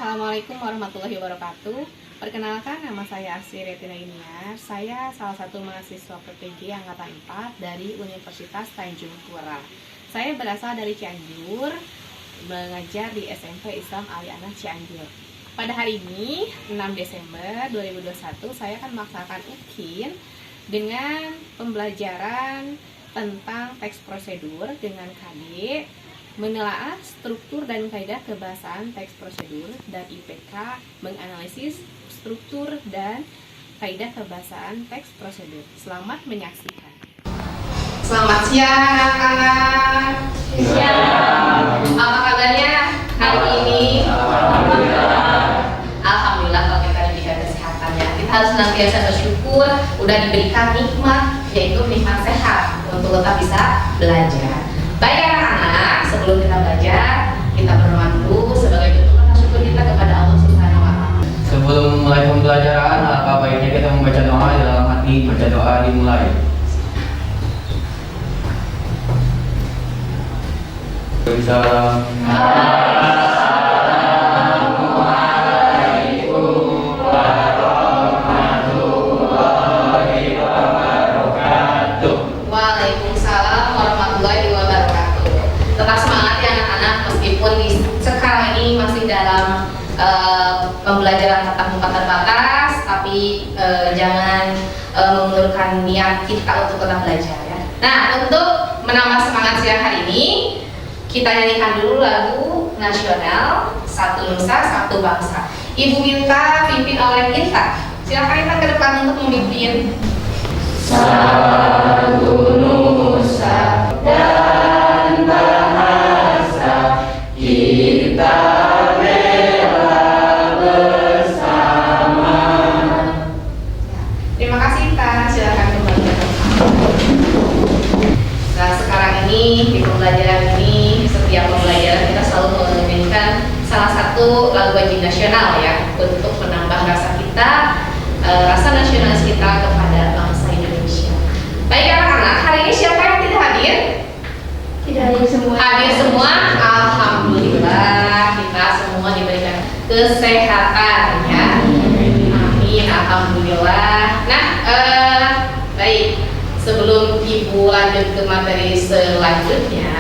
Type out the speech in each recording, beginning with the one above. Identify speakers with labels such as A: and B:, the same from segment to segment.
A: Assalamualaikum warahmatullahi wabarakatuh. Perkenalkan, nama saya Asri Retina Iniar. Saya salah satu mahasiswa PPG Angkatan 4 dari Universitas Tanjung Pura. Saya berasal dari Cianjur, mengajar di SMP Islam Aliana Cianjur. Pada hari ini, 6 Desember 2021, saya akan melaksanakan UKIN dengan pembelajaran tentang teks prosedur dengan KD, menelaah struktur dan kaidah kebahasaan teks prosedur, dan IPK menganalisis struktur dan kaidah kebahasaan teks prosedur. Selamat menyaksikan. Selamat siang anak-anak. Siang. Apa kabarnya hari ini? Alhamdulillah kalau kita diberikan kesehatan ya. Kita harus senantiasa bersyukur udah diberikan nikmat, yaitu nikmat sehat untuk tetap bisa belajar. Baik anak-anak, sebelum kita belajar, kita berdoa dulu sebagai bentuk rasa syukur kita kepada Allah Subhanahu wa Ta'ala.
B: Sebelum mulai pembelajaran, alangkah baiknya kita membaca doa dalam hati. Baca doa dimulai.
A: Waalaikumsalam warahmatullahi wabarakatuh. Tetap semangat ya anak-anak, meskipun sekarang ini masih dalam pembelajaran tatap muka terbatas, tapi jangan mengundurkan niat kita untuk tetap belajar ya. Nah, untuk menambah semangat siang hari ini, kita nyanyikan dulu lagu nasional Satu Nusa Satu Bangsa. Ibu minta pimpin oleh kita. Silakan kita ke depan untuk memimpin.
C: Satu nusa dan bahasa kita bela bersama.
A: Terima kasih Tan, silakan kembali ke tempat. Nah, sekarang ini di pembelajaran ini, setiap pembelajaran kita selalu menyanyikan salah satu lagu wajib nasional ya, untuk menambah rasa kita, rasa nasionalis kita kepada bangsa Indonesia. Baik anak-anak, hari ini siapa yang tidak hadir?
C: Tidak hadir semua.
A: Hadir semua, alhamdulillah kita semua diberikan kesehatan ya. Amin, alhamdulillah. Nah, baik, sebelum ibu lanjut ke materi selanjutnya,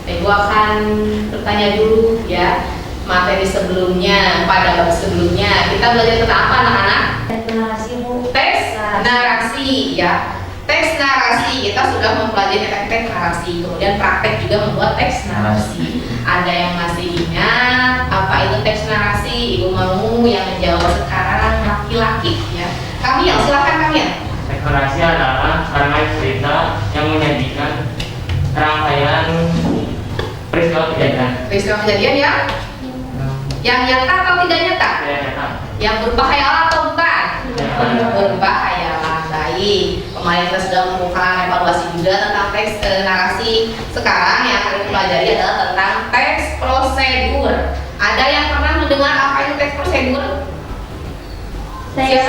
A: ibu akan bertanya dulu ya. Materi sebelumnya, pada bab sebelumnya kita belajar tentang apa anak-anak?
C: Narasi Bu.
A: Teks narasi ya. Teks narasi, kita sudah mempelajari teks narasi, kemudian praktek juga membuat teks narasi. Ada yang masih ingat apa itu teks narasi? Ibu mau yang menjawab sekarang laki-laki ya. Kamil, silakan Kamil.
D: Teks narasi adalah rangkaian cerita yang menyajikan rangkaian peristiwa kejadian.
A: Peristiwa kejadian ya? Yang nyata atau tidak nyata?
D: Tidak nyata.
A: Yang berbahaya atau bukan?
D: Tidak.
A: Berbahaya. Baik, kemarin kita sudah melakukan evaluasi juga tentang teks narasi. Sekarang yang akan kita pelajari adalah tentang teks prosedur. Ada yang pernah mendengar apa itu teks prosedur?
C: Teks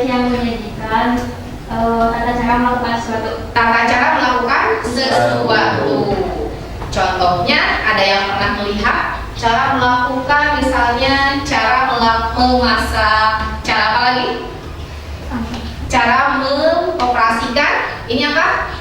C: yang menyajikan tata cara melakukan sesuatu.
A: Tata cara melakukan sesuatu. Contohnya, ada yang pernah melihat cara melakukan, misalnya cara memasak, cara apa lagi? Cara mengoperasikan ini apa?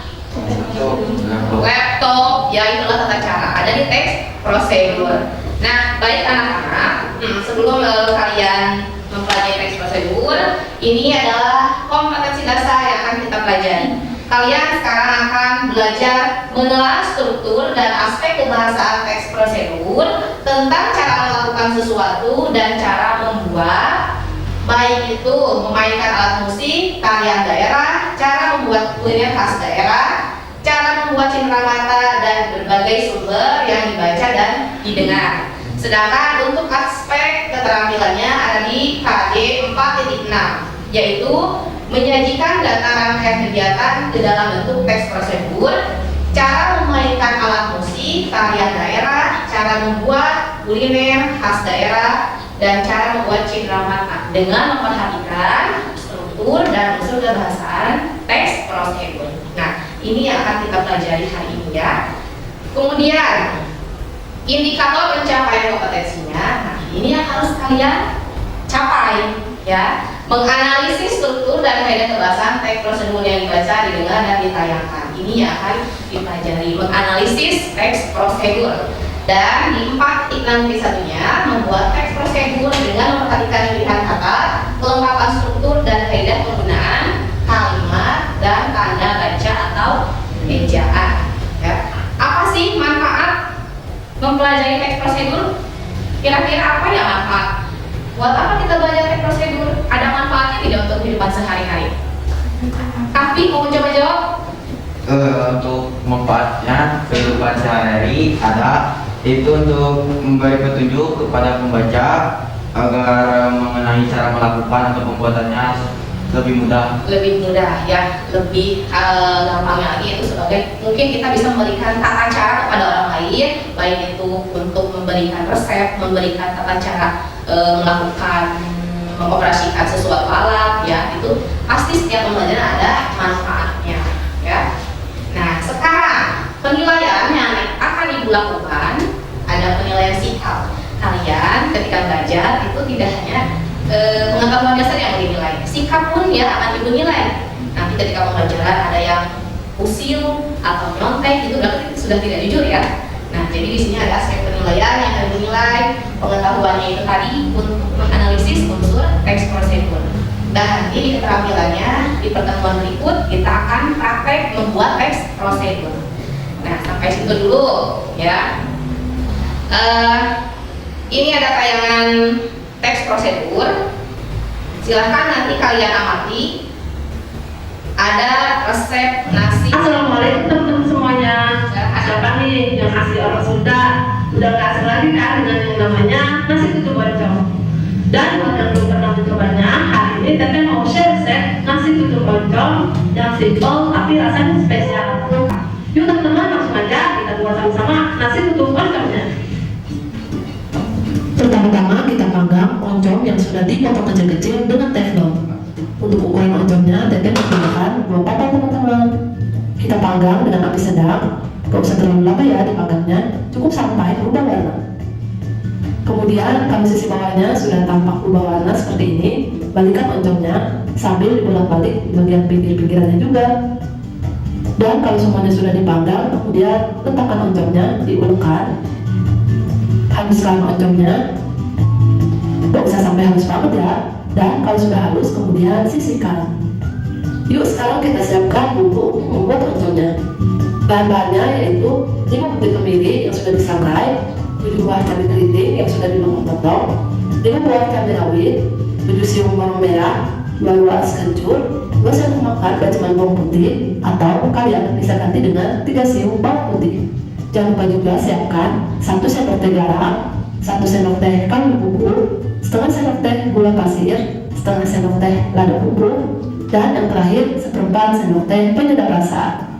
A: Laptop, ya itulah tata cara. Ada di teks prosedur. Nah, baik anak-anak, sebelum kalian mempelajari teks prosedur, ini adalah kompetensi dasar yang akan kita pelajari. Kalian sekarang akan belajar menelaah struktur dan aspek kebahasaan teks prosedur, tentang cara melakukan sesuatu dan cara membuat, baik itu memainkan alat musik, tarian daerah, cara membuat kuliner khas daerah, cara membuat cenderamata, dan berbagai sumber yang dibaca dan didengar. Sedangkan untuk aspek keterampilannya ada di KD 4.6, yaitu menyajikan data rangkaian kegiatan ke dalam bentuk teks prosedur, cara memainkan alat musik, tarian daerah, cara membuat kuliner khas daerah, dan cara membuat cenderamata dengan memperhatikan struktur dan unsur kebahasaan teks prosedur. Nah, ini yang akan kita pelajari hari ini ya. Kemudian indikator pencapaian kompetensinya. Nah, ini yang kalian capai ya. Menganalisis struktur dan kaidah kebahasaan teks prosedur yang dibaca, didengar, dan ditayangkan. Ini yang akan dipelajari, menganalisis teks prosedur. Dan di 4 iklan satunya, membuat teks prosedur dengan memperhatikan pilihan kata, kelengkapan struktur dan kaidah penggunaan kalimat dan tanda baca atau ejaan. Ya. Apa sih manfaat mempelajari teks prosedur? Kira-kira apa ya manfaat? Buat apa kita belajar teks prosedur? Ada manfaatnya tidak untuk kehidupan sehari-hari? Tapi mau coba jawab?
B: Untuk manfaatnya kehidupan sehari-hari ada, itu untuk memberi petunjuk kepada pembaca agar mengenai cara melakukan atau pembuatannya lebih mudah.
A: Lebih mudah ya, lebih gampangnya lagi itu sebagai mungkin kita bisa memberikan tata cara kepada orang lain, baik itu untuk memberikan resep, memberikan tata cara melakukan mengoperasikan sesuatu alat ya, itu pasti setiap pembelajaran ada manfaatnya ya. Nah sekarang penilaian yang akan ibu lakukan ada penilaian sikap kalian ketika belajar. Itu tidak hanya pengetahuan dasar yang dinilai, sikap pun ya akan ibu nilai. Nanti ketika pembelajaran ada yang usil atau nyontek itu sudah tidak jujur ya. Nah jadi di sini ada aspek penilaian yang akan dinilai, pengetahuannya itu tadi untuk menganalisis unsur teks prosedur. Dan nanti di keterampilannya di pertemuan berikut kita akan praktek membuat teks prosedur. Nah sampai situ dulu ya. Ini ada tayangan teks prosedur. Silahkan nanti kalian amati. Ada resep nasi.
E: Assalamualaikum teman-teman semuanya. Siapa nih yang asli orang Sunda? Udah gak asing lagi kan dengan yang namanya nasi tutuk oncom. Dan buat yang belum pernah mencobanya, hari ini Teteh mau share resep nasi tutuk oncom yang simple tapi rasanya spesial. Yuk teman-teman langsung aja kita buat sama-sama nasi tutuk oncomnya. Pertama-tama kita panggang oncom yang sudah dipotong kecil-kecil dengan teflon. Untuk ukuran oncomnya, Teteh menggunakan 2 potong teman-teman. Kita panggang dengan api sedang, gak usah terlalu lama ya dipanggangnya, cukup sampai berubah warna. Kemudian kalau sisi bawahnya sudah tampak berubah warna seperti ini, balikan oncomnya sambil dibolak-balik di bagian pinggir-pinggirannya juga. Dan kalau semuanya sudah dipanggang, kemudian letakkan oncomnya, diulekkan, haluskan oncomnya, gak usah sampai halus banget ya. Dan kalau sudah halus, kemudian sisihkan. Yuk sekarang kita siapkan bumbu untuk membuat oncomnya. Bahan-bahannya yaitu 5 butir kemiri yang sudah disangrai, 7 buah cabai keriting yang sudah dipotong-potong, 5 buah cabai rawit, 7 siung bawang merah, 2 luas kencur, 2 sendok makan baceman bawang putih, atau kalian bisa ganti dengan 3 siung bawang putih. Jangan lupa juga siapkan 1 sendok teh garam, 1 sendok teh kaldu bubuk, setengah sendok teh gula pasir, setengah sendok teh lada bubuk, dan yang terakhir 1/4 sendok teh penyedap rasa.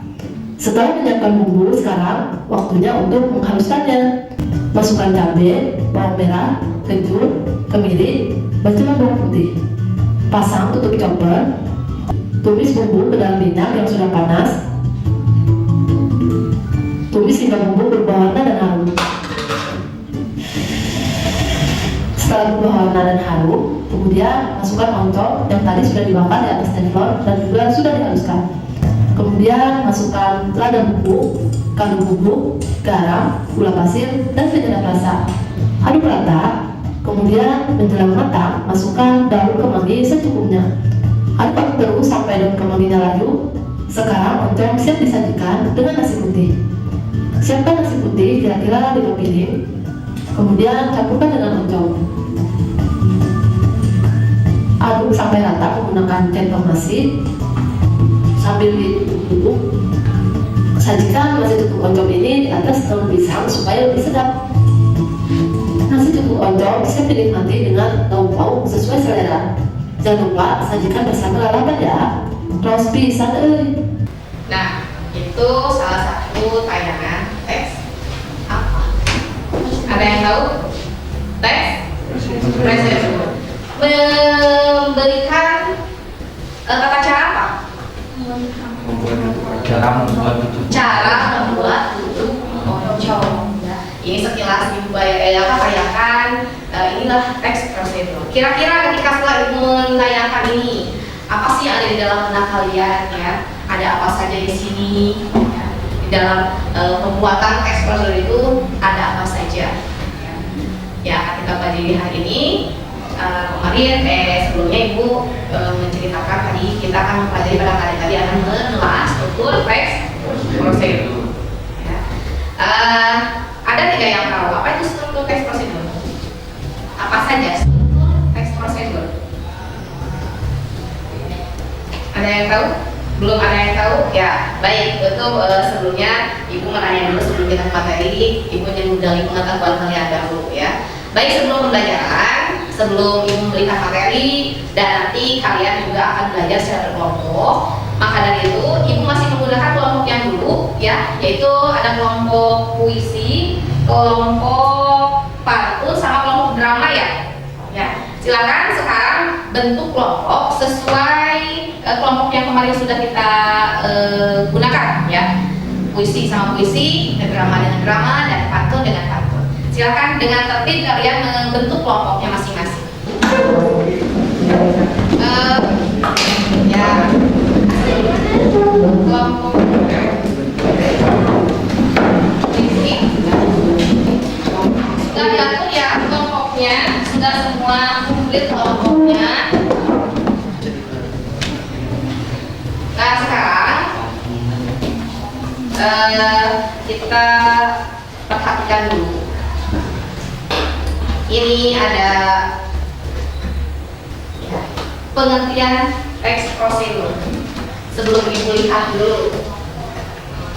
E: Setelah menyiapkan bumbu, sekarang waktunya untuk menghaluskannya. Masukkan cabai, bawang merah, kencur, kemiri, baceman bawang putih. Pasang tutup chopper. Tumis bumbu ke dalam minyak yang sudah panas. Tumis hingga bumbu berubah warna dan harum. Setelah berubah warna dan harum, kemudian masukkan oncom yang tadi sudah dibakar di atas teflon dan juga sudah dihaluskan. Kemudian masukkan lada bubuk, kaldu bubuk, garam, gula pasir, dan penyedap rasa. Aduk rata. Kemudian menjelang matang, masukkan daun kemangi secukupnya. Aduk terus sampai daun kemanginya layu. Sekarang oncom siap disajikan dengan nasi putih. Siapkan nasi putih kira-kira 5 piring. Kemudian campurkan dengan oncom. Aduk sampai rata menggunakan centong nasi. Sambil ditutup, sajikan nasi tutuk oncom ini di atas daun pisang supaya lebih sedap. Nasi tutuk oncom bisa dinikmati dengan daun pauk sesuai selera. Jangan lupa sajikan bersama lalapan ya. Raos pisan euy.
A: Nah itu salah satu tayangan teks apa? Ada yang tahu? Teks prosedur memberikan tata cara apa? Cara membuat tutuk oncom. Ini sekilas bayangkan inilah teks prosedur. Kira-kira ketika setelah ibu menanyakan ini, apa sih yang ada di dalam benak kalian ya? Ada apa saja di sini? Ya. Di dalam pembuatan teks prosedur itu ada apa saja? Ya, akan kita pelajari hari ini. Kemarin sebelumnya ibu menceritakan tadi kita akan mempelajari pada hari tadi akan mengulas struktur teks prosedur. Ya. Ada 3 yang tahu apa itu struktur teks prosedur? Apa saja struktur teks prosedur? Ada yang tahu? Belum ada yang tahu? Ya, baik. Untuk sebelumnya ibu menanya dulu sebelum kita materi, ibu menyudahi pengetahuan kalian dahulu ya. Baik, sebelum pembelajaran, sebelum ibu memberikan materi dan nanti kalian juga akan belajar secara berkelompok. Maka dari itu, ibu masih menggunakan kelompok yang dulu ya, yaitu ada kelompok puisi, kelompok pantun, sama kelompok drama ya. Ya, silakan sekarang bentuk kelompok sesuai kelompok yang kemarin sudah kita gunakan ya. Puisi sama puisi, drama dengan drama, dan pantun dengan pantun. Silakan dengan tertib kalian membentuk kelompoknya masing-masing. Ya, kelompok puisi sudah diatur ya kelompoknya, sudah semua komplit kelompoknya. Nah sekarang kita perhatikan dulu. Ini ada ya, pengertian teks prosedur. Sebelum ibu lihat dulu,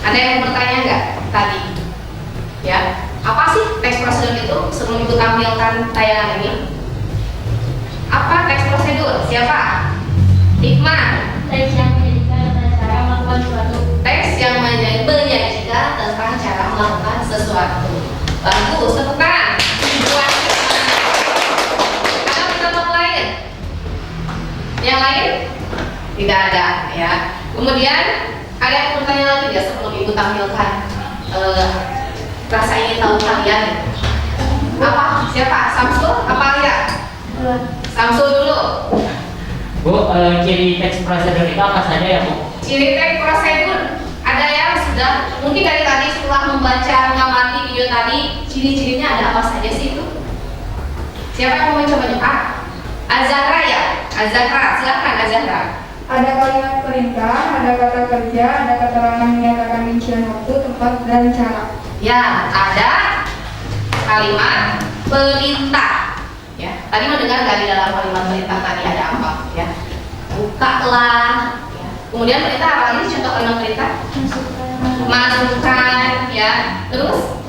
A: ada yang bertanya nggak tadi? Ya, apa sih teks prosedur itu? Sebelum ibu tampilkan tayangan ini, apa teks prosedur? Siapa? Hikmah.
C: Teks yang menyajikan tentang cara melakukan suatu.
A: Teks yang menyajikan tentang cara melakukan sesuatu. Bagus, tepuk tangan. Ada pendapat lain? Yang lain? Tidak ada ya. Kemudian ada yang bertanya lagi ya sebelum ibu tampilkan rasa ingin tahu kalian. Apa? Siapa? Samsul? Apa Alia? Samsul dulu.
D: Bu, ciri teks prosedur itu apa saja ya Bu?
A: Ciri teks prosedur ada yang sudah mungkin dari tadi setelah membaca mengamati video tadi, ciri-cirinya ada apa saja sih itu? Siapa yang mau mencoba? Azahra ya? Azahra, silakan Azahra.
F: Ada kalimat perintah, ada kata kerja, ada keterangan menyatakan rincian waktu, tempat, dan cara.
A: Ya, ada kalimat perintah. Ya, tadi mendengar nggak di dalam kalimat perintah tadi ada apa? Ya, bukalah. Ya. Kemudian perintah apa lagi? Contoh kalimat perintah? Masukkan. Ya, terus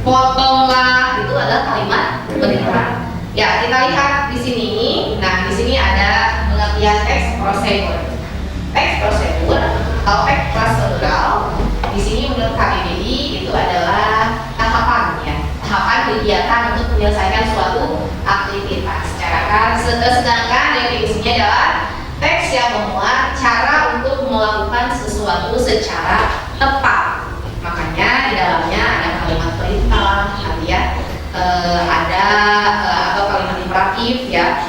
A: potonglah. Itu adalah kalimat perintah. Ya, kita lihat di sini. Nah, di sini ada pengertian teks prosedur. Teks prosedur atau teks prosedural di sini menurut KBBI itu adalah tahapan ya, tahapan kegiatan untuk menyelesaikan suatu aktivitas. Sedangkan definisinya adalah teks yang memuat cara untuk melakukan sesuatu secara tepat. Makanya di dalamnya ada kalimat perintah, ya, ada atau kalimat imperatif ya.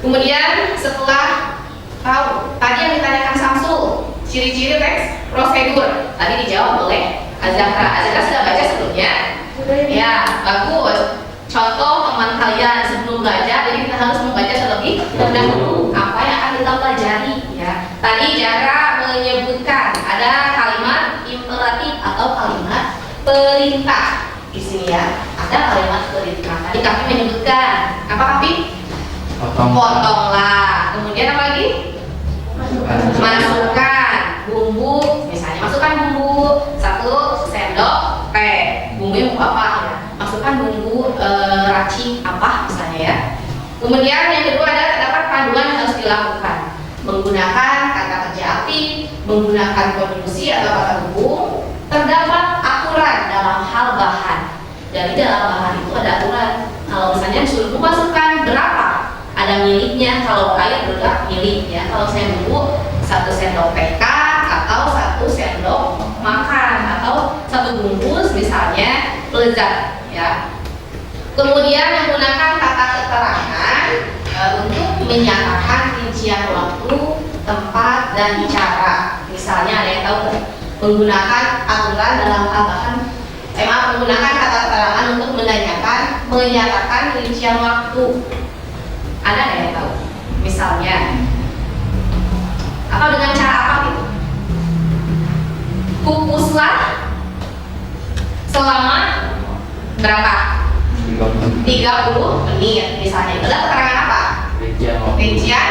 A: Kemudian setelah tahu tadi yang ditanyakan Samsul, ciri-ciri teks prosedur tadi dijawab oleh Azahra. Azahra sudah baca sebelumnya? Ya, bagus. Contoh teman kalian sebelum belajar, jadi kita harus membaca terlebih dahulu apa yang akan kita pelajari. Ya, tadi Jara menyebutkan ada kalimat imperatif atau kalimat perintah di sini ya. Ada kalimat perintah. Tadi kami menyebutkan apa kami? Potonglah. Kemudian apa lagi? Masukkan bumbu, misalnya masukkan bumbu 1 sendok teh. Bumbunya bumbu apa ya? Masukkan bumbu racik apa misalnya ya. Kemudian yang kedua ada terdapat panduan yang harus dilakukan. Menggunakan kata kerja aktif, menggunakan konjungsi atau kata hubung, terdapat aturan dalam hal bahan. Dari dalam bahan itu ada aturan. Kalau misalnya disuruh masukkan berapa? Ada miliknya, kalau air bergerak milik ya. Kalau saya bumbu 1 sendok PK atau 1 sendok makan atau 1 bungkus misalnya lezat ya. Kemudian menggunakan kata dan cara. Misalnya ada yang tahu nggak? Menggunakan aturan dalam tambahan menggunakan kata keterangan untuk menyatakan rincian waktu. Ada nggak yang tahu? Misalnya, atau dengan cara apa gitu? Kupuslah selama berapa? 30 menit misalnya. Itu adalah keterangan apa? Rincian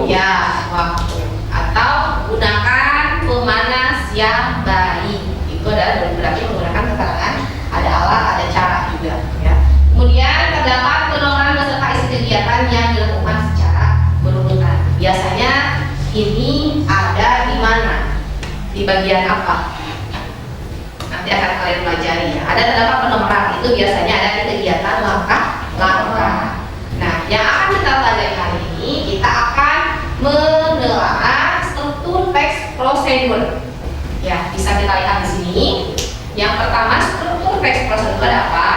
A: ya waktu. Atau gunakan pemanas yang baik. Itu adalah berarti menggunakan keterangan ada alat, ada cara juga ya. Kemudian terdapat penomoran beserta isi kegiatan yang dilakukan secara berurutan. Biasanya ini ada di mana? Di bagian apa? Nanti akan kalian pelajari ya. Ada terdapat penomoran, itu biasanya ada di kegiatan langkah. Nah, yang akan kita pelajari hari ini, kita akan menelaah struktur teks prosedur. Ya, bisa kita lihat di sini. Yang pertama, struktur teks prosedur ada apa?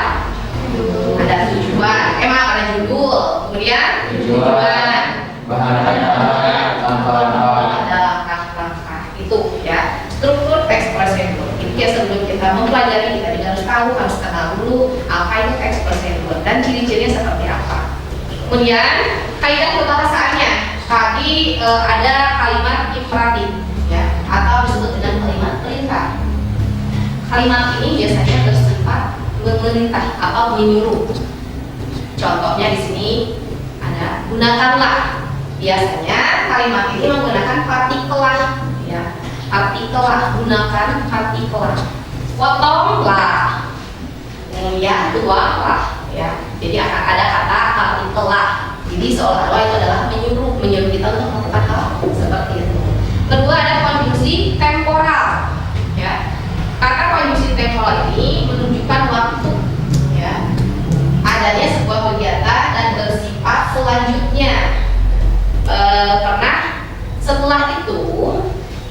A: Ada tujuan. Emang ada judul. Kemudian tujuan. Ada langkah-langkah. Itu ya. Struktur teks prosedur. Itu ya sebelum kita mempelajari kita juga harus tahu, harus kenal dulu apa itu teks prosedur dan ciri-cirinya seperti apa. Kemudian kaidah kebahasaannya. Tadi ada kalimat imperatif ya, atau disebut dengan kalimat perintah. Kalimat ini biasanya bersifat memerintah atau menyuruh. Contohnya di sini ada gunakanlah. Biasanya kalimat ini menggunakan partikelah ya. Partikelah, gunakan partikelah. Potonglah. Ya, tuanglah ya. Jadi akan ada kata partikelah. Jadi seolah-olah itu adalah menyuruh kita untuk melakukan hal seperti itu. Kedua ada konjungsi temporal ya. Kata konjungsi temporal ini menunjukkan waktu ya. Adanya sebuah kegiatan dan bersifat selanjutnya. Pernah setelah itu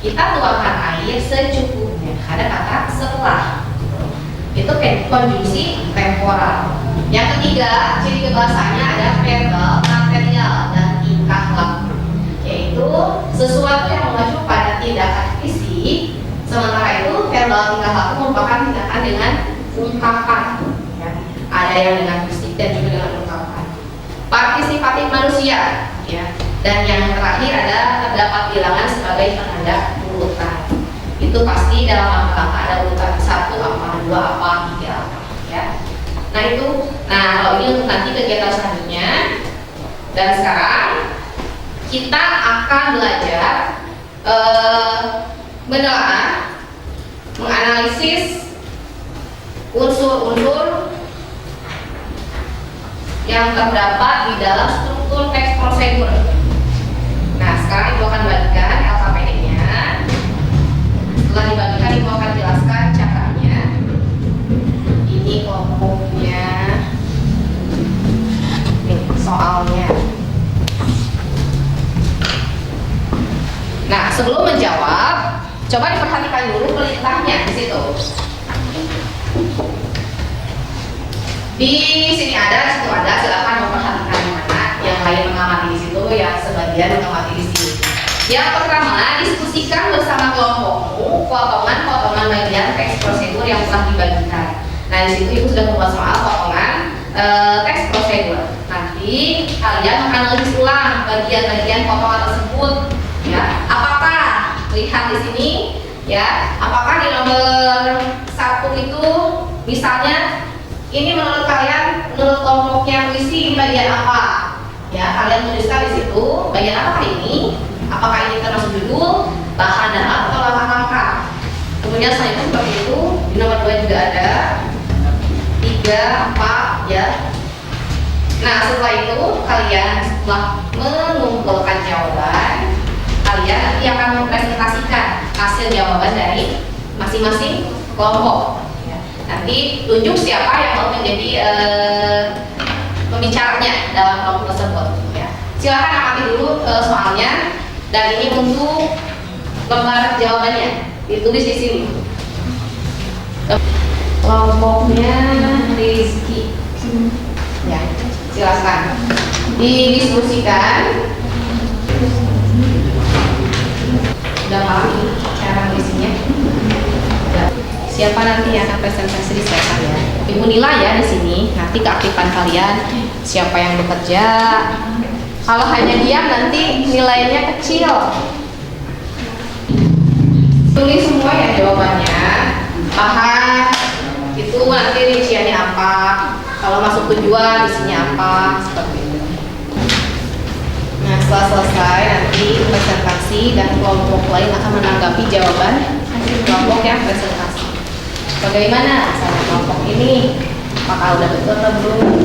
A: kita tuangkan air secukupnya. Ada kata setelah. Itu konjungsi temporal. Yang ketiga, ciri kebahasaannya ada verbal, material, dan tingkah laku. Yaitu sesuatu yang mengacu pada tindakan fisik. Sementara itu verbal tingkah laku merupakan tindakan dengan ungkapan ya. Ada yang dengan fisik dan juga dengan ungkapan. Partisipatif manusia ya. Dan yang terakhir ada terdapat bilangan sebagai penanda urutan. Itu pasti dalam langkah-langkah ada urutan 1 apa, 2 apa, 3 apa ya. Nah kalau ini untuk nanti kegiatan selanjutnya. Dan sekarang kita akan belajar menelaah, menganalisis unsur-unsur yang terdapat di dalam struktur teks prosedur. Nah sekarang ibu akan bagikan LKPD-nya. Setelah dibagikan ibu akan jelaskan caranya. Ini kelompoknya, nih soalnya. Nah sebelum menjawab, coba diperhatikan dulu perintahnya di situ. Di sini ada, di situ ada. Silakan memperhatikan di mana. Yang lain mengamati di situ, yang sebagian mengamati di sini. Yang pertama, diskusikan bersama kelompokmu potongan-potongan bagian teks prosedur yang telah dibagikan. Nah di situ ibu sudah membuat soal potongan teks prosedur. Nanti kalian menganalisis ulang bagian-bagian potongan tersebut. Ya, apakah lihat di sini? Ya, apakah di nomor 1 itu misalnya ini menurut kalian, menurut kelompoknya puisi ini bagian apa? Ya, kalian tuliskan di situ bagian apa ini? Apakah ini termasuk judul, bahan dan atau langkah-langkah? Kemudian selain itu seperti itu di nomor 2 juga ada 3, 4 ya. Nah setelah itu kalian setelah mengumpulkan jawaban, kalian nanti akan mempresentasikan hasil jawaban dari masing-masing kelompok. Nanti tunjuk siapa yang mau menjadi pembicaranya dalam kelompok tersebut. Ya. Silakan amati dulu soalnya, dan ini untuk lembar jawabannya ditulis di sini. Kelompoknya Rizky. Ya, silakan didiskusikan. sudah paham ini cara nulisnya? Ya. Siapa nanti yang akan presentasi di slide kalian? Ibu nilai ya di sini. Nanti keaktifan kalian. Siapa yang bekerja? Kalau hanya diam nanti nilainya kecil. Tulis semua ya jawabannya. Bahan itu nanti rinciannya apa? Kalau masuk tujuan isinya apa? Seperti itu. Nah, setelah selesai nanti presentasi dan kelompok lain akan menanggapi jawaban kelompok yang presentasi. Bagaimana sama kelompok ini? Apakah udah betul atau belum?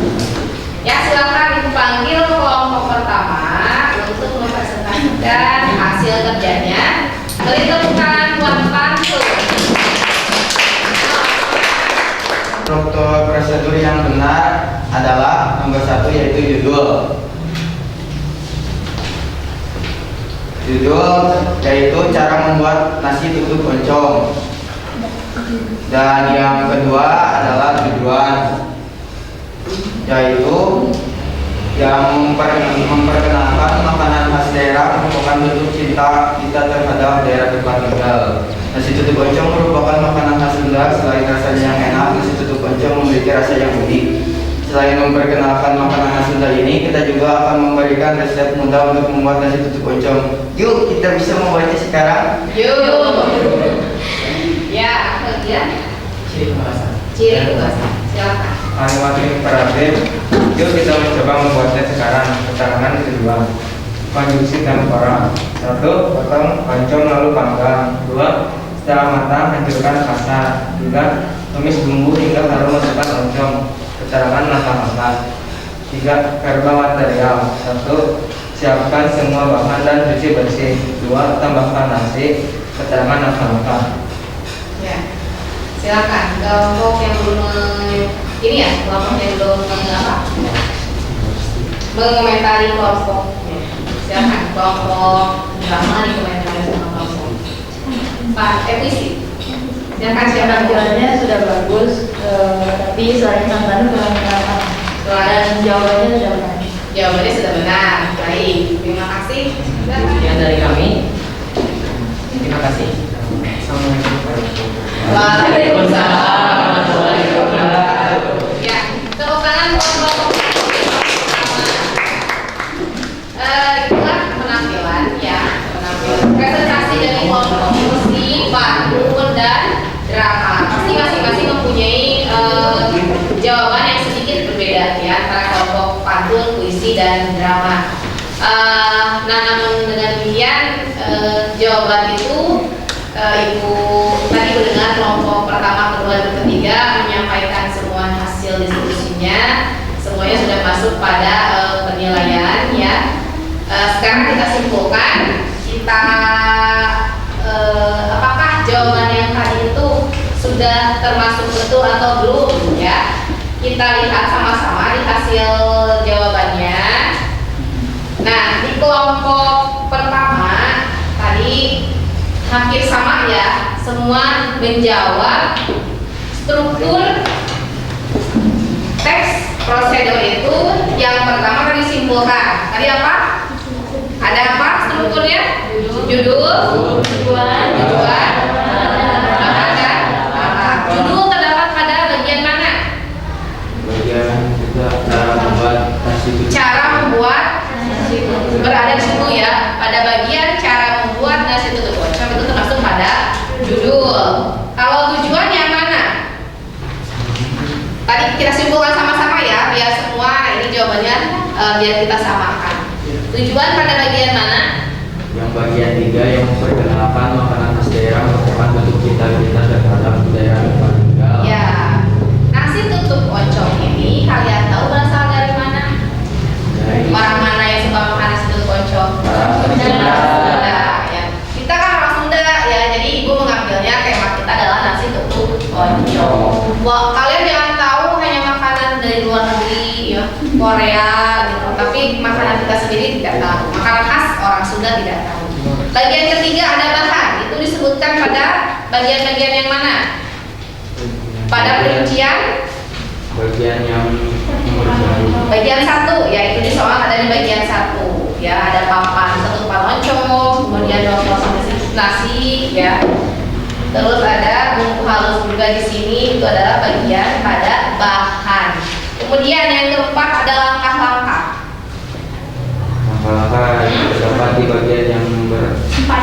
A: Ya, silakan dipanggil kelompok pertama untuk mempresentasikan hasil kerjanya. Beri tepuk tangan buat Pantul.
B: Struktur prosedur yang benar adalah nomor 1 yaitu judul. Judul yaitu cara membuat nasi tutuk oncom. Dan yang kedua adalah tujuan, yaitu yang memperkenalkan makanan khas daerah merupakan bentuk cinta kita terhadap daerah tempat tinggal. Nasi tutuk oncom merupakan makanan khas Sunda. Selain rasanya yang enak, nasi tutuk oncom memiliki rasa yang unik. Selain memperkenalkan makanan khas Sunda ini, kita juga akan memberikan resep mudah untuk membuat nasi tutuk oncom. Yuk, kita bisa membuatnya sekarang.
A: Yuk. Ya, kemudian
B: Ciri pembahasan.
A: ciri pembahasan. Silakan.
G: Animasi imperatif. Yuk kita mencoba membuatnya sekarang. Keterangan kedua. Konjungsi tempora. 1. Potong oncom lalu panggang. 2. Setelah matang hancurkan kasar. 3. Tumis bumbu hingga baru masukkan oncom. Keterangan langkah-langkah. 3. Verba material. 1. Siapkan semua bahan dan cuci bersih. 2. Tambahkan nasi. Keterangan langkah-langkah.
A: Ya, silakan. Kelompok yang belum ini ya, kelompok yang belum mengomentari kelompok. Silakan kelompok drama dikomentari sama kelompok. Pak Episi. Silakan siapa?
C: Penampilannya sudah bagus, tapi selain tambahan kurang berapa. Dan jawabannya sudah benar.
A: Jawabannya sudah benar. Baik, terima kasih. Silakan.
D: Sekian dari kami. Terima kasih. Assalamualaikum warahmatullahi
A: Waalaikumsalam warahmatullahi wabarakatuh. Ya, tepuk tangan buat kelompok pertama. Itulah penampilan ya, penampilan presentasi dari kelompok musik, pantun dan drama. Pasti masing-masing mempunyai jawaban yang sedikit berbeda ya antara kelompok pantun, puisi dan drama. Nah, namun dengan demikian jawaban itu Ibu tadi mendengar kelompok pertama, kedua, dan ketiga menyampaikan semua hasil diskusinya, semuanya sudah masuk pada penilaian ya. Sekarang kita simpulkan, apakah jawaban yang tadi itu sudah termasuk betul atau belum ya? Kita lihat sama-sama di hasil jawabannya. Nah, di kelompok pertama tadi hampir sama ya, semua menjawab struktur teks prosedur itu. Yang pertama tadi simpulkan. Tadi apa? Ada apa strukturnya? Judul, tujuan, bahan dan alat. Judul terdapat pada bagian mana?
B: Bagian juga cara membuat nasi tutuk.
A: Cara membuat berada di situ ya, pada bagian cara membuat nasi tutuk oncom itu termasuk pada judul. Kalau tujuan yang mana? Tadi kita simpulkan sama-sama ya, biar semua ini jawabannya biar kita samakan. Tujuan pada bagian mana?
B: Yang bagian 3 yang memperkenalkan makanan khas daerah merupakan bentuk kita terhadap daerah tempat tinggal.
A: Ya, nasi tutuk oncom ini kalian tahu berasal dari mana?
B: Dari
A: Orang mana yang suka makan nasi tutuk oncom?
B: Orang Sunda.
A: Sunda, ya. Kita kan orang Sunda ya, jadi ibu mengambilnya tema kita adalah nasi tutuk oncom. Wah, kalian jangan tahu hanya makanan dari luar negeri ya, Korea gitu, tapi makanan kita sendiri tidak tahu. Makanan khas orang Sunda tidak tahu. Bagian ketiga ada bahan, itu disebutkan pada bagian-bagian yang mana? Pada perincian
B: bagian yang nomor 1.
A: bagian 1, yaitu di soal ada di bagian 1 ya, ada papan 1 papan oncom, kemudian 2 porsi. nasi ya. Terus ada bumbu halus juga di sini, itu adalah bagian pada bahan. Kemudian yang keempat ada langkah-langkah.
G: Langkah-langkah terdapat di bagian yang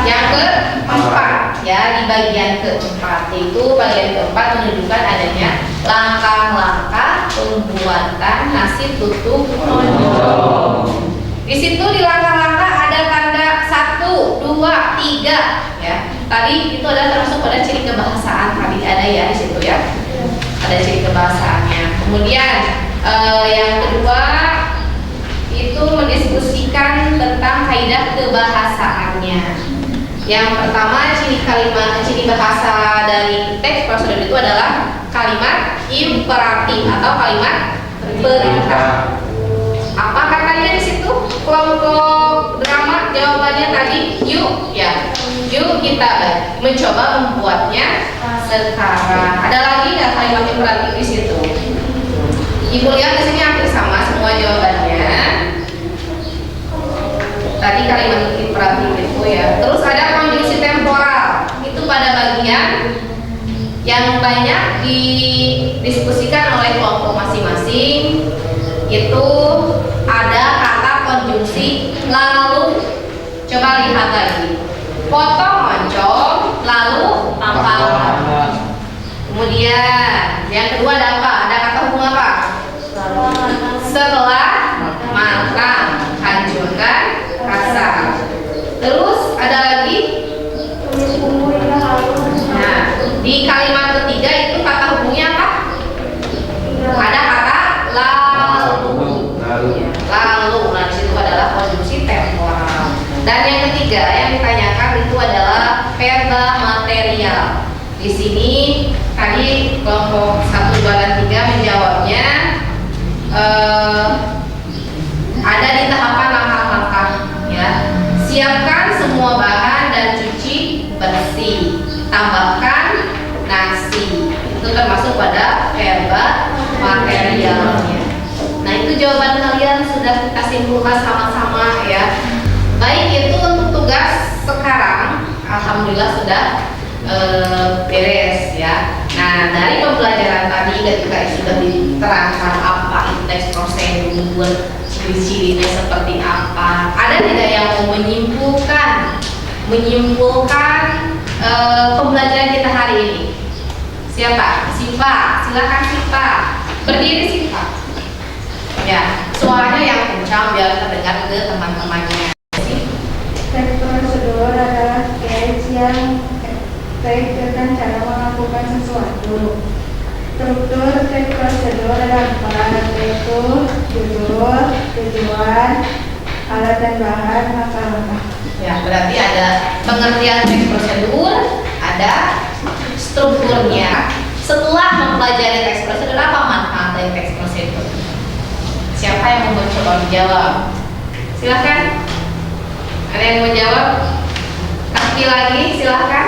A: Yang keempat ya, di bagian keempat, yaitu bagian keempat menunjukkan adanya langkah-langkah pembuatan nasi tutuk oncom. Di situ di langkah-langkah ada tanda 1, 2, 3 ya. Tadi itu adalah termasuk pada ciri kebahasaan, tadi ada ya di situ ya. Ada ciri kebahasaannya. Kemudian yang kedua itu mendiskusikan tentang kaidah kebahasaannya. Yang pertama ciri bahasa dari teks prosedur itu adalah kalimat imperatif atau kalimat perintah. Apa katanya di situ? Kelompok drama jawabannya tadi yuk ya. Yuk kita mencoba membuatnya sekarang. Ada lagi nggak kalimat imperatif di situ? Ibu lihat di sini hampir sama semua jawabannya. Tadi kalimat imperatif itu ya. Terus ada konjungsi temporal. Itu pada bagian yang banyak didiskusikan oleh kelompok masing-masing. Itu ada kata konjungsi lalu. Coba lihat lagi. Potong oncom lalu apa? Kemudian yang kedua ada apa? Ada kata hubung apa? Setelah makan, hancurkan rasa. Terus ada lagi? Nah, di kalimat ketiga itu kata hubungnya apa? Ada kata lalu. Lalu, nah disitu adalah konjungsi temporal. Dan yang ketiga yang ditanyakan itu adalah verba material. Di sini tadi kelompok 1, 2, dan 3 menjawabnya ada di tahapan langkah-langkah ya. Siapkan semua bahan dan cuci bersih. Tambahkan nasi. Itu termasuk pada verba materialnya. Nah, itu jawaban kalian sudah kita simpulkan sama-sama ya. Baik, itu untuk tugas sekarang alhamdulillah sudah beres ya. Nah, dari pembelajaran tadi ketika sudah diterangkan apa itu teks prosedur, ciri-cirinya seperti apa. Ada tidak yang mau menyimpulkan pembelajaran kita hari ini? Siapa? Siva, silakan Siva. Berdiri Siva. Ya, suaranya yang kencang biar terdengar ke teman-temannya.
F: Teks prosedur adalah teks yang tentang cara melakukan sesuatu. Struktur teks prosedur ada 4, yaitu judul, tujuan, alat dan bahan, langkah-langkah.
A: Ya, berarti ada pengertian teks prosedur, ada strukturnya. Setelah mempelajari teks prosedur, apa manfaat dari teks prosedur? Siapa yang mau mencoba menjawab? Silakan. Ada yang mau jawab? Kaki lagi, silakan.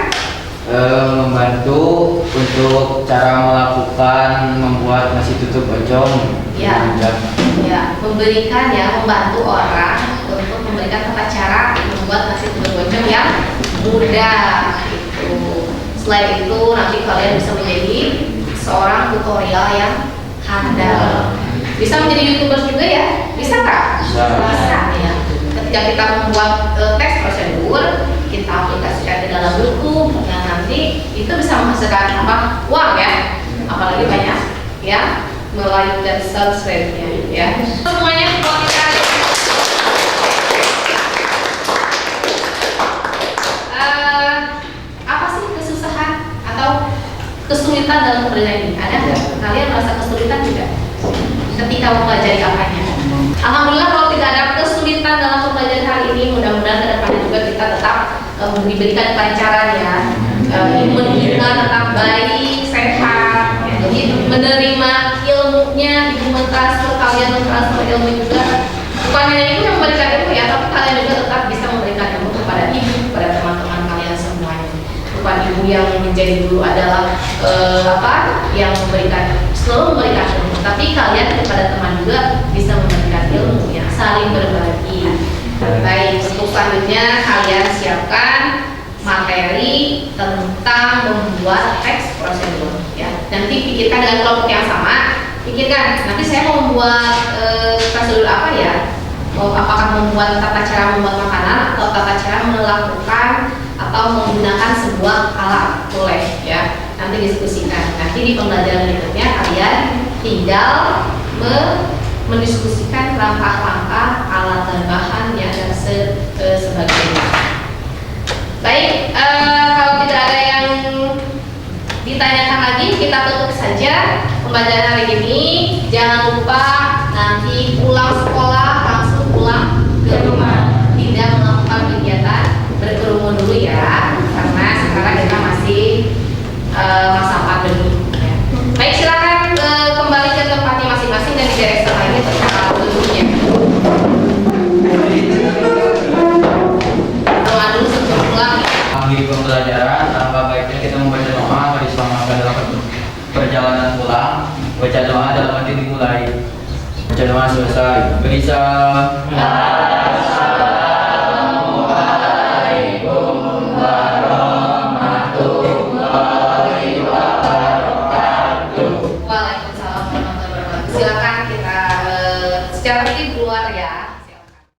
B: Membantu untuk cara melakukan membuat nasi tutuk oncom.
A: Ya, memberikan ya, membantu orang untuk memberikan tata cara membuat nasi tutuk oncom yang mudah. Itu. Selain itu nanti kalian bisa menjadi seorang tutorial yang handal. Bisa menjadi YouTubers juga ya? Bisa nggak? Bisa ya. Ketika kita membuat teks prosedur, kita aplikasikan ke dalam YouTube, nah nanti itu bisa menghasilkan apa? Uang ya. Apalagi banyak ya like dan subscribe-nya ya. Semuanya sekolah kita. Apa sih kesusahan atau kesulitan dalam pembelajaran ini? Ada nggak? Kalian merasa kesulitan tidak ketika mempelajari apanya? Alhamdulillah kalau tidak ada kesulitan dalam pembelajaran hari ini, mudah-mudahan kedepannya juga kita tetap diberikan kelancaran ya. Imun kita tetap baik, sehat. Ya. Jadi menerima ilmunya, ibu mentransfer, kalian mentransfer ilmu juga. Bukan hanya ibu yang memberikan ilmu ya, tapi kalian juga tetap bisa memberikan ilmu kepada ibu, kepada teman-teman kalian semuanya. Bukan ibu yang menjadi guru adalah yang selalu memberikan ilmu, tapi kalian kepada teman juga bisa memberikan ilmu ya, saling berbagi. Baik, untuk selanjutnya kalian siapkan materi materi tentang membuat teks prosedur ya. Nanti pikirkan dengan kelompok yang sama, pikirkan nanti saya mau membuat prosedur apa ya. Apakah membuat tata cara membuat makanan atau tata cara melakukan atau menggunakan sebuah alat, boleh ya, nanti diskusikan. Nanti di pembelajaran berikutnya kalian tinggal mendiskusikan langkah-langkah alat dan bahan ya dan sebagainya. Baik, kalau tidak ada yang ditanyakan lagi, kita tutup saja pembelajaran hari ini. Jangan lupa nanti pulang sekolah langsung pulang ke rumah, tidak melakukan kegiatan berkerumun dulu ya, karena sekarang kita masih masa pandemi ya. Baik, silakan kembali ke tempatnya masing-masing dan direktur lagi tentang dulunya. Doa dulu sebelum pulang.
B: Akhir pembelajaran, alangkah baiknya kita membaca doa bagi diselamatkan dalam perjalanan pulang. Baca doa dalam arti dimulai. Baca doa selesai. Beri salam.